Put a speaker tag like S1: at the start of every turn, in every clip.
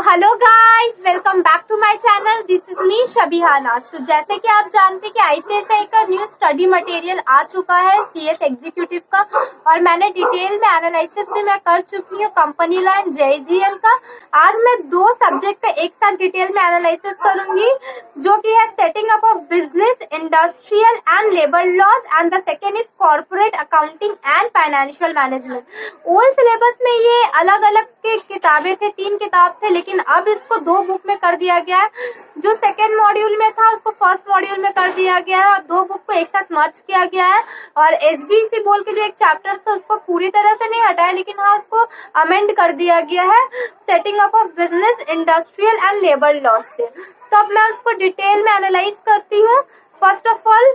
S1: Hello guys, welcome back to my channel. This is me Shabiha Naaz. तो जैसे कि आप जानते हैं कि आईसीएसआई का न्यू स्टडी मटेरियल आ चुका है सीएस एग्जीक्यूटिव का, और मैंने डिटेल में एनालिसिस भी मैं कर चुकी हूँ कंपनी लॉ एंड जेईजीएल का। आज मैं दो सब्जेक्ट का एक साथ डिटेल में एनालिसिस करूंगी, जो कि है setting up of business, industrial and labour laws, and the second is corporate accounting and financial management. Old syllabus में ये अलग अलग के किताबें थे, 3 किताब थे, लेकिन अब इसको 2 बुक में कर दिया गया है। जो सेकेंड मॉड्यूल में था उसको फर्स्ट मॉड्यूल में कर दिया गया है और 2 बुक को एक साथ मर्ज किया गया है। और एसबीसी बोल के जो एक चैप्टर था उसको पूरी तरह से नहीं हटाया, लेकिन हाँ उसको अमेंड कर दिया गया है setting up of business, industrial and labour laws से। तो अब मैं उसको डिटेल में एनालाइज करती हूँ। फर्स्ट ऑफ ऑल,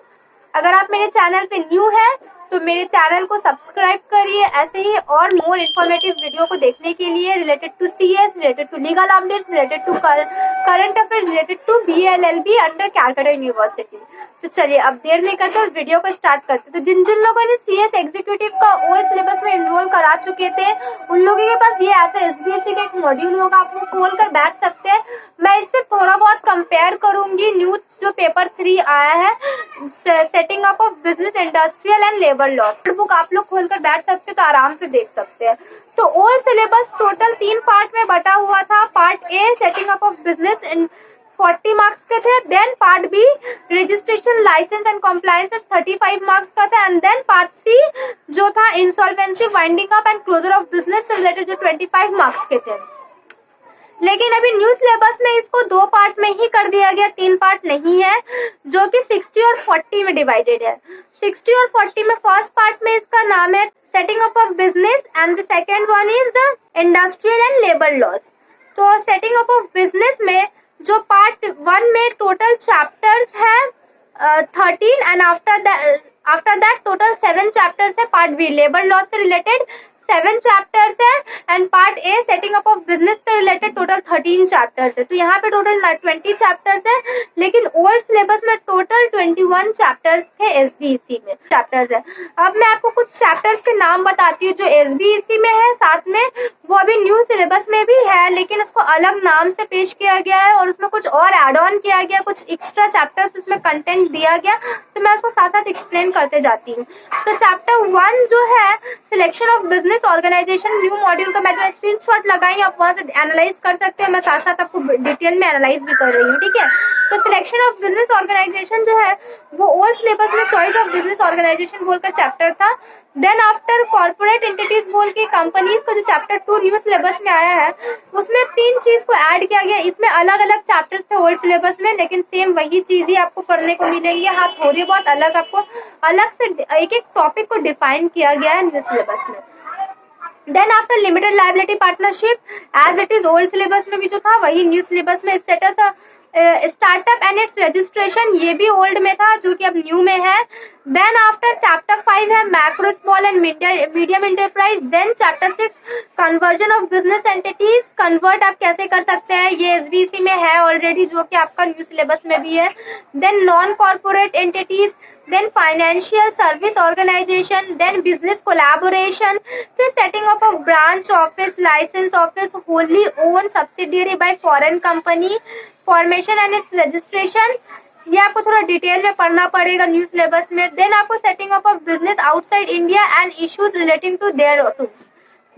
S1: अगर आप मेरे चैनल पे न्यू है तो मेरे चैनल को सब्सक्राइब करिए ऐसे ही और मोर इन्फॉर्मेटिव वीडियो को देखने के लिए, related to CS, related to legal updates, related to current affairs, related to BLLB under Calcutta university. तो चलिए अब देर नहीं करते और वीडियो को स्टार्ट करते। तो जिन जिन लोगों ने सीएस एग्जीक्यूटिव का ओल्ड सिलेबस में एनरोल करा चुके थे उन लोगों के पास ये ऐसा एसबीएसई का एक मॉड्यूल होगा, आप वो खोल कर बैठ सकते हैं। मैं इससे थोड़ा बहुत कंपेयर करूंगी न्यू जो पेपर 3 आया है setting up of business, industrial and labour laws. Book आप लोग खोलकर बैठ सकते हैं तो आराम से देख सकते हैं। तो ओल्ड सिलेबस टोटल 3 पार्ट में बटा हुआ था। Part A setting up of business in 40 marks के थे, then part B registration, licence and compliance 35 marks का था, एंड देन पार्ट सी जो था insolvency, winding up and closure of business से रिलेटेड जो 25 मार्क्स के थे। लेकिन अभी न्यू सिलेबस में इसको 2 पार्ट में ही कर दिया गया, 3 पार्ट नहीं है, जो कि 60 और 40 में डिवाइडेड है। 60 और 40 में फर्स्ट पार्ट में इसका नाम है setting up of business and the second one is the industrial and labour laws. तो सेटिंग अप ऑफ बिजनेस में जो पार्ट 1 में टोटल चैप्टर्स है 13 and after that total 7 chapters है। पार्ट बी लेबर लॉज से रिलेटेड 7 चैप्टर्स है and part A setting up of business से related total 13 chapters है। तो यहाँ पे टोटल 20 चैप्टर्स है, लेकिन ओल्ड सिलेबस में टोटल 21 चैप्टर्स थे एसबीएसई में चैप्टर्स है। अब मैं आपको कुछ चैप्टर्स के नाम बताती हूँ जो एसबीएसई में है, साथ में वो अभी न्यू सिलेबस में भी है, लेकिन उसको अलग नाम से पेश किया गया है और उसमें कुछ और एड ऑन किया गया, कुछ एक्स्ट्रा चैप्टर्स उसमें कंटेंट दिया गया। तो मैं उसको साथ साथ एक्सप्लेन करते जाती हूँ। तो चैप्टर 1 जो है selection of business organisation, new module का मैं जो स्क्रीनशॉट लगाई आप वहां से एनालाइज कर सकते हैं। मैं साथ साथ आपको डिटेल में एनालाइज भी कर रही हूँ, ठीक है। तो सिलेक्शन ऑफ बिजनेस ऑर्गेनाइजेशन जो है वो ओल्ड सिलेबस में चॉइस ऑफ बिजनेस ऑर्गेनाइजेशन बोलकर चैप्टर था। देन आफ्टर कॉर्पोरेट एंटिटीज बोल के कंपनीज का जो चैप्टर 2 न्यू सिलेबस में आया है उसमें 3 चीज को ऐड किया गया। इसमें अलग अलग चैप्टर्स थे ओल्ड सिलेबस में, लेकिन सेम वही चीज ही आपको पढ़ने को मिलेंगी। हाँ, थोड़ी बहुत अलग, आपको अलग से एक एक टॉपिक को डिफाइन किया गया है न्यू सिलेबस में। Then after limited liability partnership as it is old syllabus में भी जो था वही न्यू सिलेबस में। Status startup and its registration, ये भी ओल्ड में था जो कि अब न्यू में है। देन आफ्टर चैप्टर 5 है macro small and medium enterprise. Then chapter 6 conversion of business entities, convert आप कैसे कर सकते हैं, ये एसबीसी में है ऑलरेडी जो कि आपका न्यू सिलेबस में भी है। Then non corporate entities, then financial service organisation, then business collaboration, फिर setting up of branch office, licence office, wholly owned subsidiary by foreign company, formation and its registration, ये आपको थोड़ा डिटेल में पढ़ना पड़ेगा न्यू सिलेबस में। Then आपको setting up of business outside India and issues relating to thereto.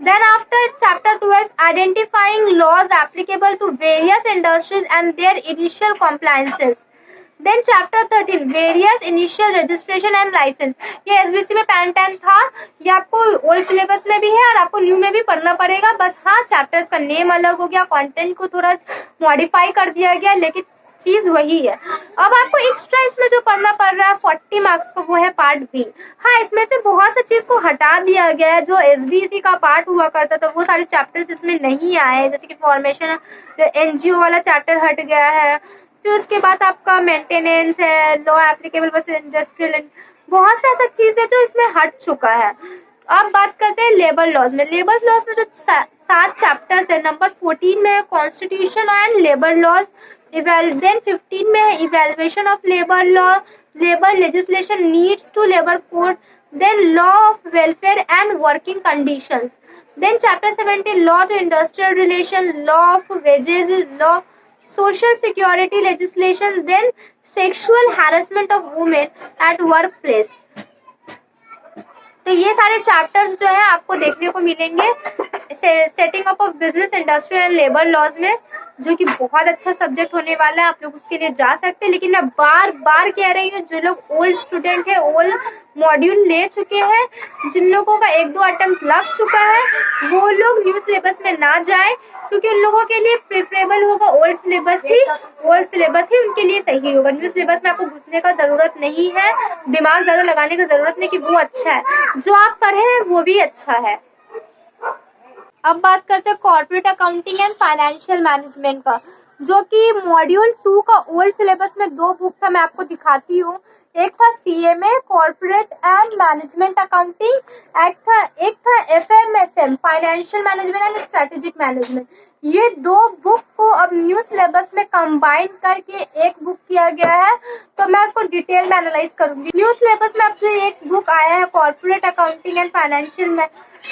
S1: Then after chapter 12 identifying laws applicable to various industries and their initial compliances. Then chapter 13 various initial registration and license, ये SBC में pan 10 था, ये आपको old syllabus में भी है और आपको न्यू में भी पढ़ना पड़ेगा। बस हाँ, चैप्टर्स का नेम अलग हो गया, कंटेंट को थोड़ा मॉडिफाई कर दिया गया, लेकिन चीज वही है। अब आपको एक्स्ट्रा इसमें जो पढ़ना पड़ रहा है 40 मार्क्स को, वो है पार्ट बी। हाँ, इसमें से बहुत सी चीज को हटा दिया गया है। जो एसबीसी का पार्ट हुआ करता था वो सारे चैप्टर्स इसमें नहीं आए, जैसे कि फॉर्मेशन एनजीओ वाला चैप्टर हट गया है। फिर उसके बाद आपका मेंटेनेंस है, लॉ एप्लीकेबल बस इंडस्ट्रियल, बहुत से ऐसा चीज है जो इसमें हट चुका है। अब बात करते हैं लेबर लॉज में। लेबर लॉज में जो 7 चैप्टर्स है, नंबर 14 में है constitution and labour laws, then 15 में है evaluation of labour law, labour legislation needs to labour code, then law of welfare and working conditions, then chapter 17 law to industrial relation, law of wages, law social security legislation, then sexual harassment of women at workplace। तो ये सारे chapters जो है आपको देखने को मिलेंगे setting up of business industry and labour laws में, जो कि बहुत अच्छा सब्जेक्ट होने वाला है। आप लोग उसके लिए जा सकते हैं, लेकिन मैं बार बार कह रही हूँ, जो लोग ओल्ड स्टूडेंट है, ओल्ड मॉड्यूल ले चुके हैं, जिन लोगों का 1-2 अटेम्प्ट लग चुका है, वो लोग न्यू सिलेबस में ना जाए, क्योंकि उन लोगों के लिए प्रेफरेबल होगा ओल्ड सिलेबस ही उनके लिए सही होगा। न्यू सिलेबस में आपको घुसने का जरूरत नहीं है, दिमाग ज्यादा लगाने की जरूरत नहीं कि वो अच्छा है, जो आप पढ़े हैं वो भी अच्छा है। अब बात करते हैं corporate accounting and financial management का, जो कि मॉड्यूल 2 का ओल्ड सिलेबस में 2 बुक था, मैं आपको दिखाती हूँ। एक था CMA corporate and management accounting, एक था FMSM financial management and strategic management. ये 2 बुक को अब न्यू सिलेबस में कंबाइन करके एक बुक किया गया है, तो मैं उसको डिटेल में एनालाइज करूंगी। न्यू सिलेबस में अब जो एक बुक आया है corporate accounting and financial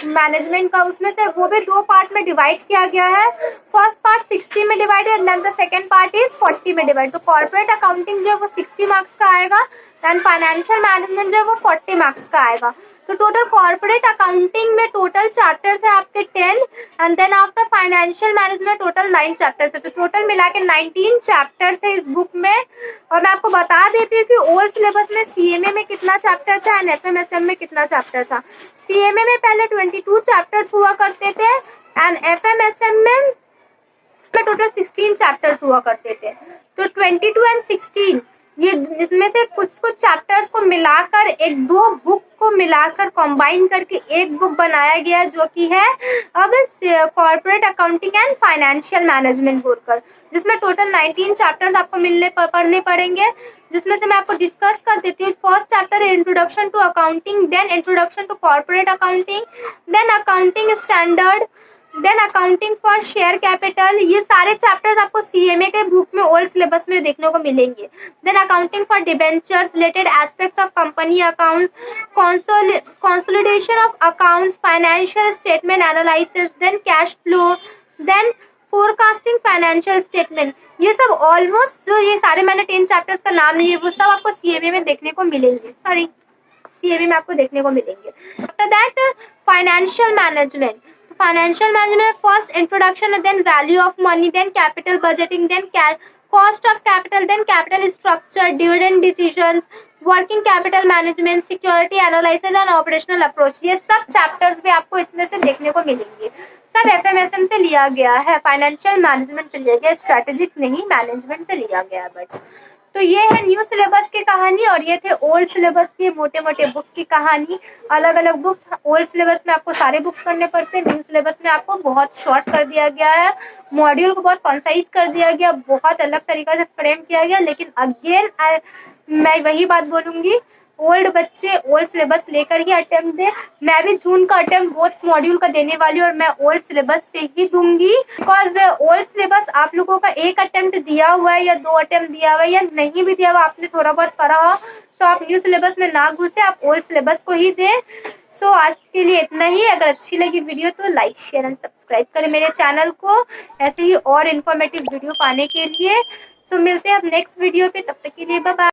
S1: management का, उसमें से वो भी 2 पार्ट में डिवाइड किया गया है। फर्स्ट पार्ट 60 में divided and then the second part is 40 में डिवाइड। तो कॉर्पोरेट अकाउंटिंग जो है वो 60 मार्क्स का आएगा, एंड फाइनेंशियल मैनेजमेंट जो है वो 40 मार्क्स का आएगा। तो टोटल कॉर्पोरेट अकाउंटिंग में टोटल चैप्टर्स है आपके 10, and then after financial management total 9 chapters है। तो टोटल मिला के 19 चैप्टर्स है इस बुक में। और मैं आपको बता देती हूँ कि ओल्ड सिलेबस में CMA में कितना चैप्टर था एंड FMSM में कितना चैप्टर था। CMA में पहले 22 चैप्टर्स हुआ करते थे, एंड FMSM में टोटल 16 चैप्टर्स हुआ करते थे। तो 22 एंड 16 ये इसमें से कुछ चैप्टर्स को मिलाकर 1-2 बुक को मिलाकर कंबाइन करके एक बुक बनाया गया, जो कि है अब corporate accounting and financial management बोलकर, जिसमें टोटल 19 चैप्टर्स आपको पढ़ने पड़ेंगे, जिसमें से मैं आपको डिस्कस कर देती हूँ। फर्स्ट चैप्टर है introduction to accounting, then introduction to corporate accounting, then accounting standard, then accounting for share capital. ये सारे चैप्टर्स आपको CMA के बुक में ओल्ड सिलेबस में देखने को मिलेंगे। Then accounting for debentures, related aspects of company account, consolidation of accounts, financial statement analysis, then cash flow, then forecasting financial statement. ये सब ऑलमोस्ट जो ये सारे मैंने 10 चैप्टर्स का नाम लिए, वो सब आपको CMA में देखने को मिलेंगे। CMA में आपको देखने को मिलेंगे। After that financial management, financial management first introduction, then value of money, then capital budgeting, then cost of capital, then capital structure, dividend decisions, working capital management, security analysis and operational approach. ये सब chapters भी आपको इसमें से देखने को मिलेंगे। सब FMSM से लिया गया है, फाइनेंशियल मैनेजमेंट से लिया गया, स्ट्रेटेजिक नहीं, मैनेजमेंट से लिया गया। बट तो ये है न्यू सिलेबस की कहानी, और ये थे ओल्ड सिलेबस की मोटे मोटे बुक की कहानी। अलग अलग बुक्स, ओल्ड सिलेबस में आपको सारे बुक्स पढ़ने पड़ते हैं, न्यू सिलेबस में आपको बहुत शॉर्ट कर दिया गया है, मॉड्यूल को बहुत कंसाइज कर दिया गया, बहुत अलग तरीका से फ्रेम किया गया। लेकिन अगेन मैं वही बात बोलूंगी, ओल्ड बच्चे ओल्ड सिलेबस लेकर ही अटेम्प्ट दे। मैं भी जून का अटेम्प्ट बोथ मॉड्यूल का देने वाली हूँ, और मैं ओल्ड सिलेबस से ही दूंगी, बिकॉज ओल्ड सिलेबस आप लोगों का 1 अटेम्प्ट दिया हुआ है या 2 अटेम्प्ट दिया हुआ है या नहीं भी दिया हुआ, आपने थोड़ा बहुत पढ़ा हो, तो आप न्यू सिलेबस में ना घुसे, आप ओल्ड सिलेबस को ही दें। सो आज के लिए इतना ही। अगर अच्छी लगी वीडियो तो लाइक, शेयर एंड सब्सक्राइब करें मेरे चैनल को, ऐसे ही और इन्फॉर्मेटिव वीडियो पाने के लिए। सो मिलते हैं अब नेक्स्ट वीडियो पे, तब तक के लिए बाय बाय।